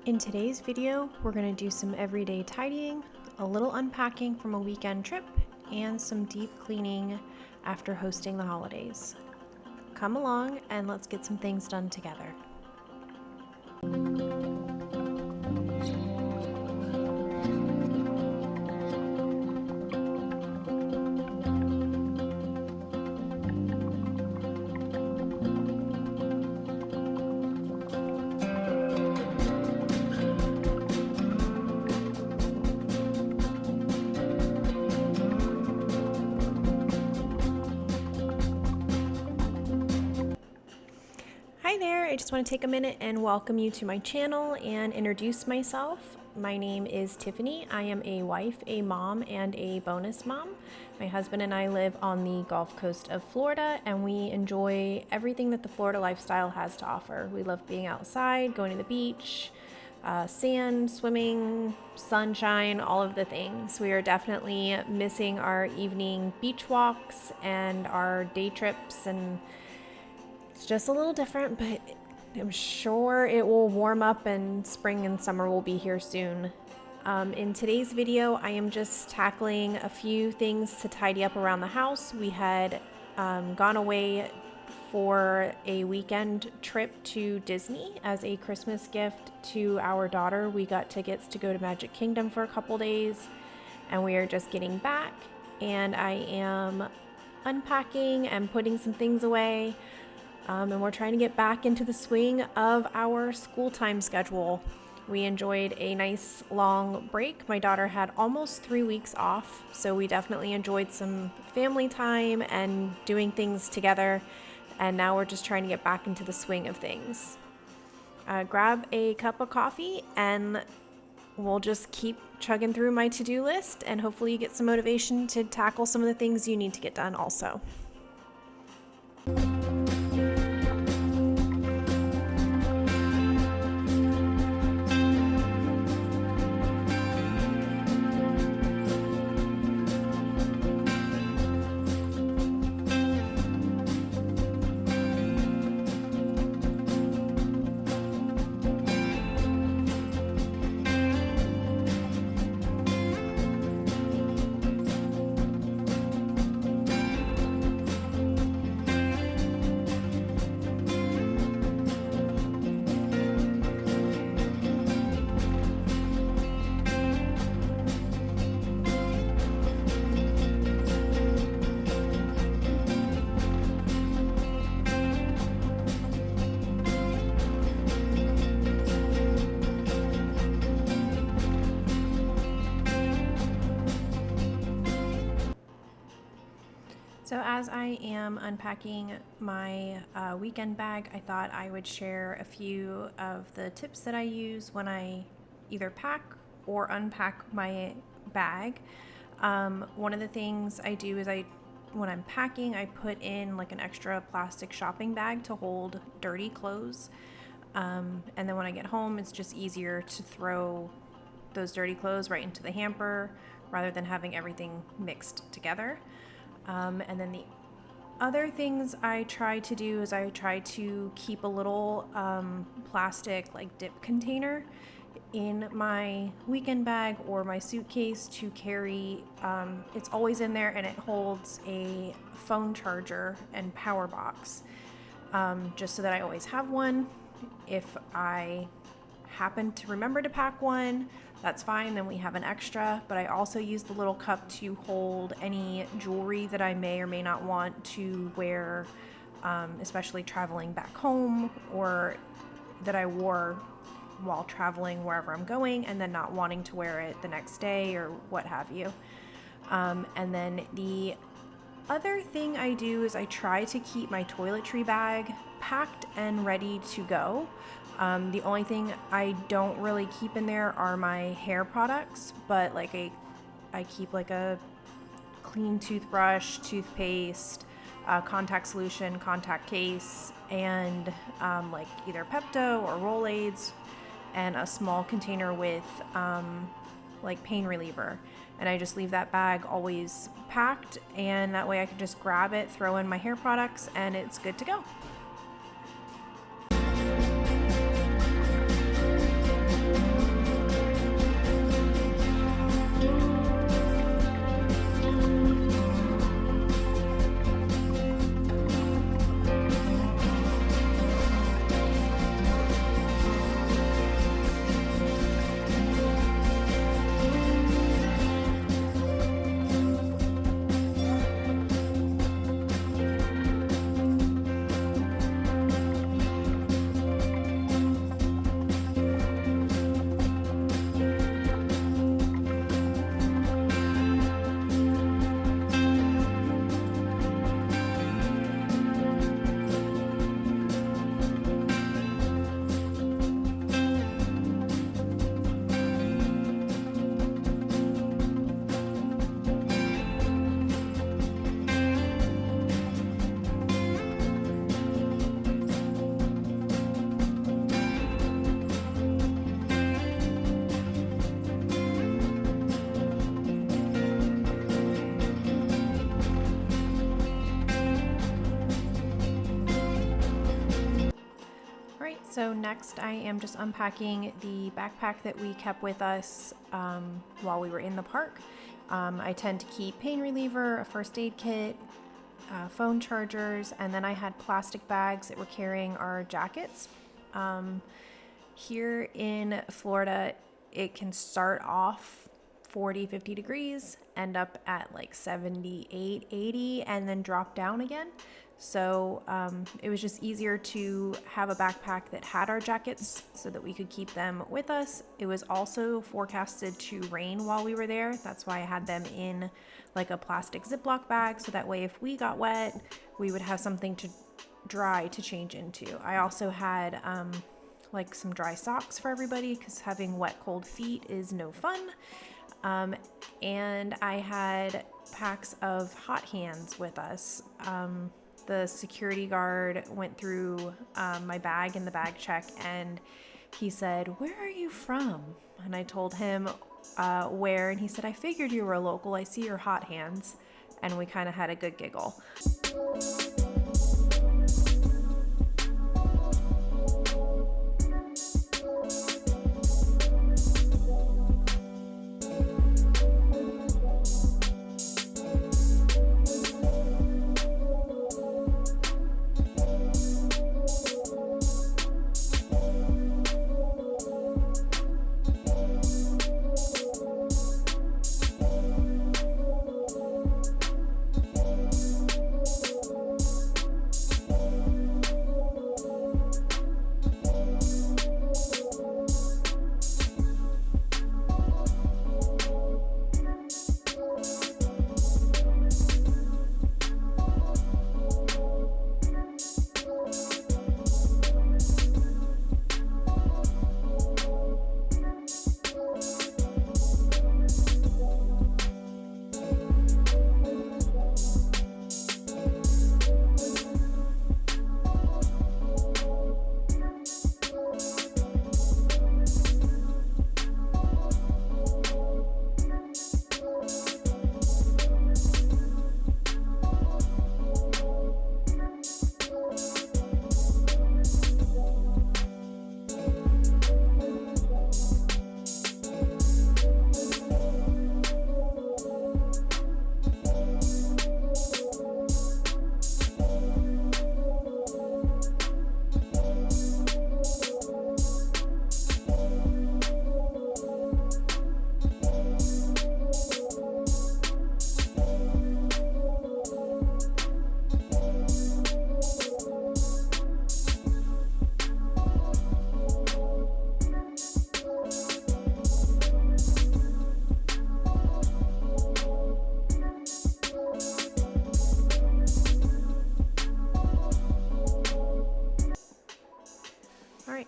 In today's video, we're going to do some everyday tidying, a little unpacking from a weekend trip, and some deep cleaning after hosting the holidays. Come along and let's get some things done together. Hi there, I just want to take a minute and welcome you to my channel and introduce myself. My name is Tiffany. I am a wife, a mom, and a bonus mom. My husband and I live on the Gulf Coast of Florida, and we enjoy everything that the Florida lifestyle has to offer. We love being outside, going to the beach, sand, swimming, sunshine, all of the things. We are definitely missing our evening beach walks and our day trips, and it's just a little different, but I'm sure it will warm up and spring and summer will be here soon. In today's video, I am just tackling a few things to tidy up around the house. We had gone away for a weekend trip to Disney as a Christmas gift to our daughter. We got tickets to go to Magic Kingdom for a couple days, and we are just getting back, and I am unpacking and putting some things away. And we're trying to get back into the swing of our school time schedule. We enjoyed a nice long break. My daughter had almost 3 weeks off, so we definitely enjoyed some family time and doing things together. And now we're just trying to get back into the swing of things. Grab a cup of coffee and we'll just keep chugging through my to-do list, and hopefully you get some motivation to tackle some of the things you need to get done also. So as I am unpacking my weekend bag, I thought I would share a few of the tips that I use when I either pack or unpack my bag. One of the things I do is when I'm packing, I put in like an extra plastic shopping bag to hold dirty clothes. And then when I get home, it's just easier to throw those dirty clothes right into the hamper rather than having everything mixed together. And then the other things I try to do is I try to keep a little plastic like dip container in my weekend bag or my suitcase to carry. It's always in there, and it holds a phone charger and power box, just so that I always have one. If I happen to remember to pack one, that's fine, then we have an extra, but I also use the little cup to hold any jewelry that I may or may not want to wear, especially traveling back home, or that I wore while traveling wherever I'm going and then not wanting to wear it the next day or what have you. And then the other thing I do is I try to keep my toiletry bag packed and ready to go. The only thing I don't really keep in there are my hair products, but like I keep like a clean toothbrush, toothpaste, contact solution, contact case, and like either Pepto or Rolaids, and a small container with like pain reliever. And I just leave that bag always packed, and that way I can just grab it, throw in my hair products, and it's good to go. So next I am just unpacking the backpack that we kept with us while we were in the park. I tend to keep pain reliever, a first aid kit, phone chargers, and then I had plastic bags that were carrying our jackets. Here in Florida, it can start off 40, 50 degrees, end up at like 78, 80, and then drop down again. So it was just easier to have a backpack that had our jackets so that we could keep them with us. It was also forecasted to rain while we were there. That's why I had them in like a plastic Ziploc bag, so that way if we got wet, we would have something to dry to change into. I also had like some dry socks for everybody because having wet, cold feet is no fun. And I had packs of hot hands with us. The security guard went through my bag in the bag check, and he said, "Where are you from?" And I told him where, and he said, "I figured you were a local. I see your hot hands." And we kind of had a good giggle.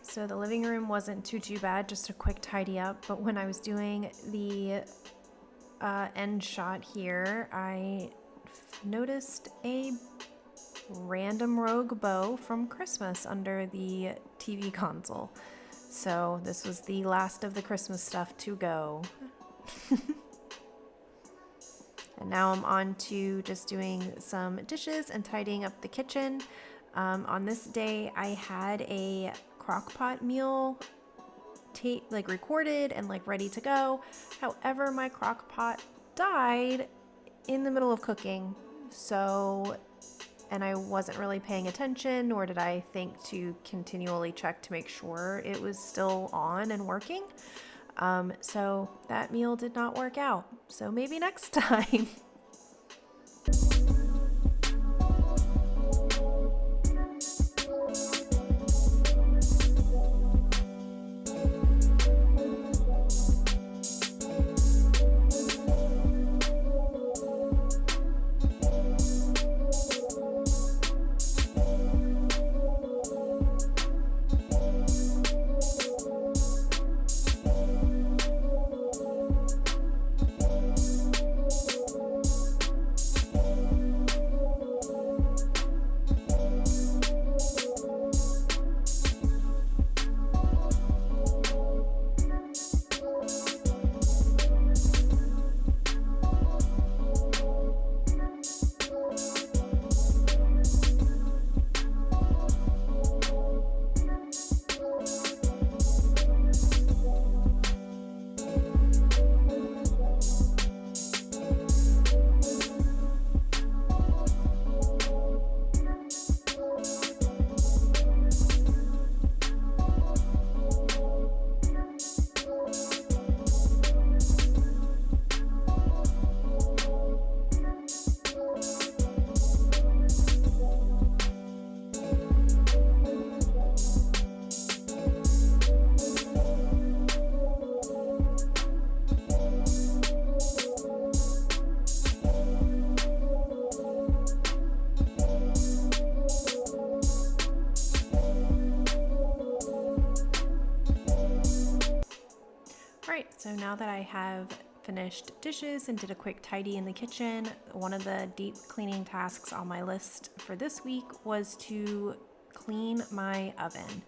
So the living room wasn't too bad, just a quick tidy up. But when I was doing the end shot here, I noticed a random rogue bow from Christmas under the TV console. So this was the last of the Christmas stuff to go. And now I'm on to just doing some dishes and tidying up the kitchen. On this day, I had a crock-pot meal recorded and ready to go. However, my crock-pot died in the middle of cooking. And I wasn't really paying attention, nor did I think to continually check to make sure it was still on and working. So that meal did not work out. So maybe next time. now that I have finished dishes and did a quick tidy in the kitchen, one of the deep cleaning tasks on my list for this week was to clean my oven.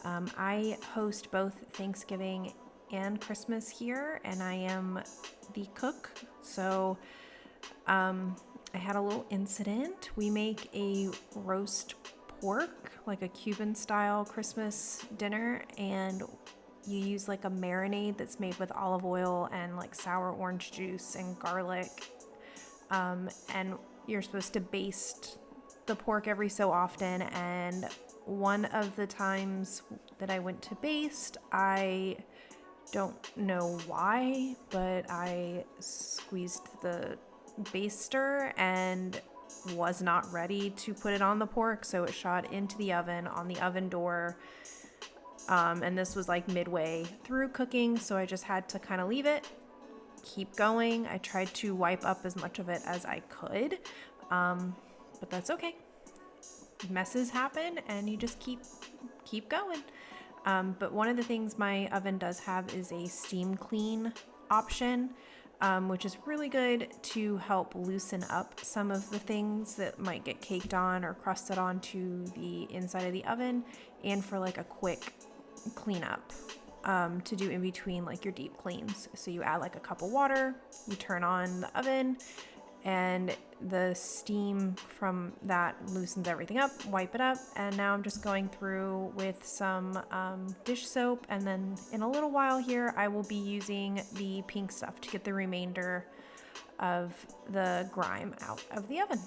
I host both Thanksgiving and Christmas here, and I am the cook, so I had a little incident. We make a roast pork, like a Cuban style Christmas dinner, and you use like a marinade that's made with olive oil and like sour orange juice and garlic. And you're supposed to baste the pork every so often. And one of the times that I went to baste, I don't know why, but I squeezed the baster and was not ready to put it on the pork, so it shot into the oven on the oven door. And this was like midway through cooking, so I just had to kind of leave it, keep going. I tried to wipe up as much of it as I could, but that's okay. Messes happen, and you just keep going. But one of the things my oven does have is a steam clean option, which is really good to help loosen up some of the things that might get caked on or crusted onto the inside of the oven, and for like a quick cleanup to do in between like your deep cleans. So you add like a cup of water, you turn on the oven, and the steam from that loosens everything up, wipe it up. And now I'm just going through with some dish soap, and then in a little while here I will be using the pink stuff to get the remainder of the grime out of the oven.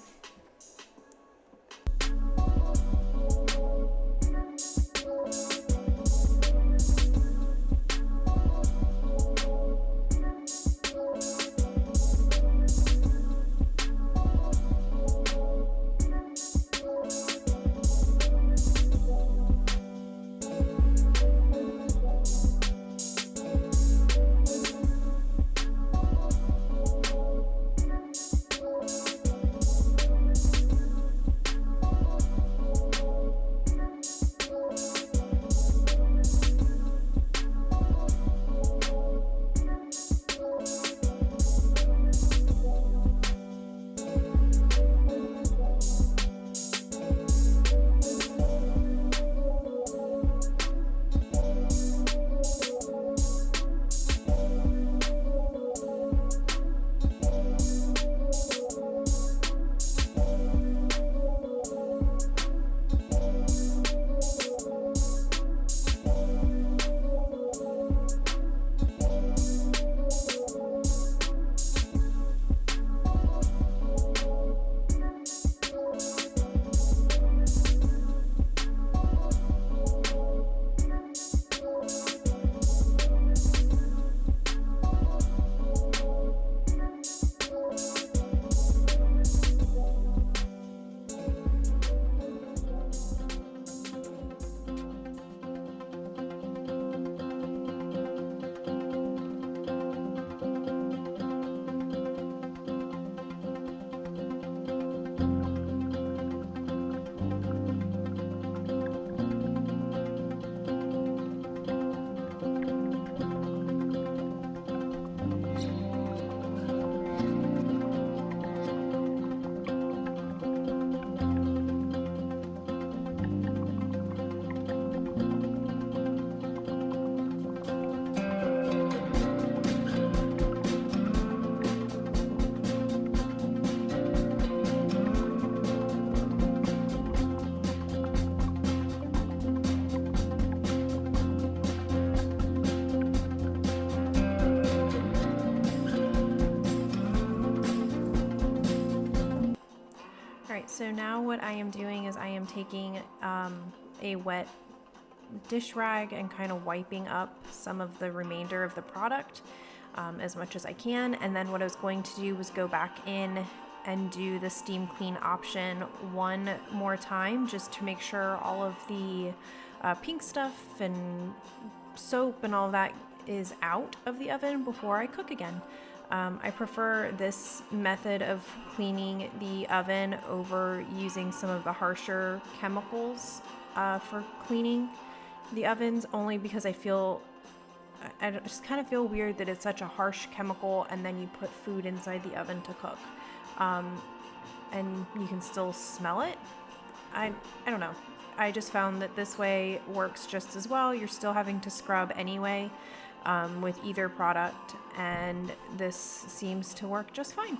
So now what I am doing is I am taking a wet dish rag and kind of wiping up some of the remainder of the product as much as I can. And then what I was going to do was go back in and do the steam clean option one more time, just to make sure all of the pink stuff and soap and all that is out of the oven before I cook again. I prefer this method of cleaning the oven over using some of the harsher chemicals for cleaning the ovens, only because I feel I just kind of feel weird that it's such a harsh chemical and then you put food inside the oven to cook. And you can still smell it. I don't know. I just found that this way works just as well. You're still having to scrub anyway with either product, and this seems to work just fine.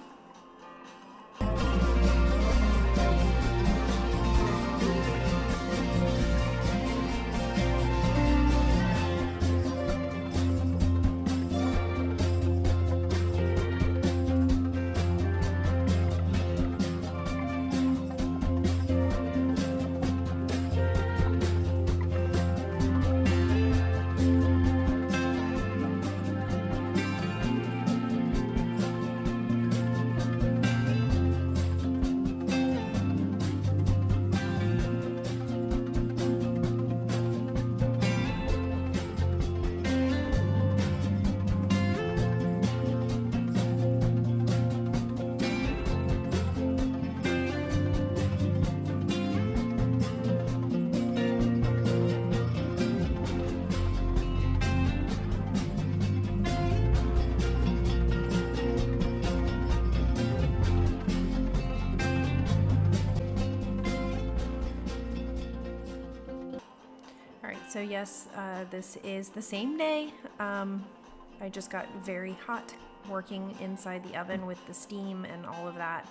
So yes, this is the same day. I just got very hot working inside the oven with the steam and all of that.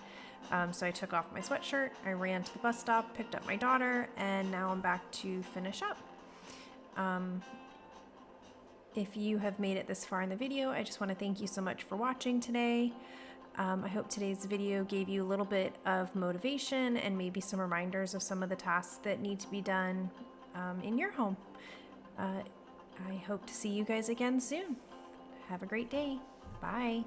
So I took off my sweatshirt, I ran to the bus stop, picked up my daughter, and now I'm back to finish up. If you have made it this far in the video, I just want to thank you so much for watching today. I hope today's video gave you a little bit of motivation and maybe some reminders of some of the tasks that need to be done in your home. I hope to see you guys again soon. Have a great day. Bye.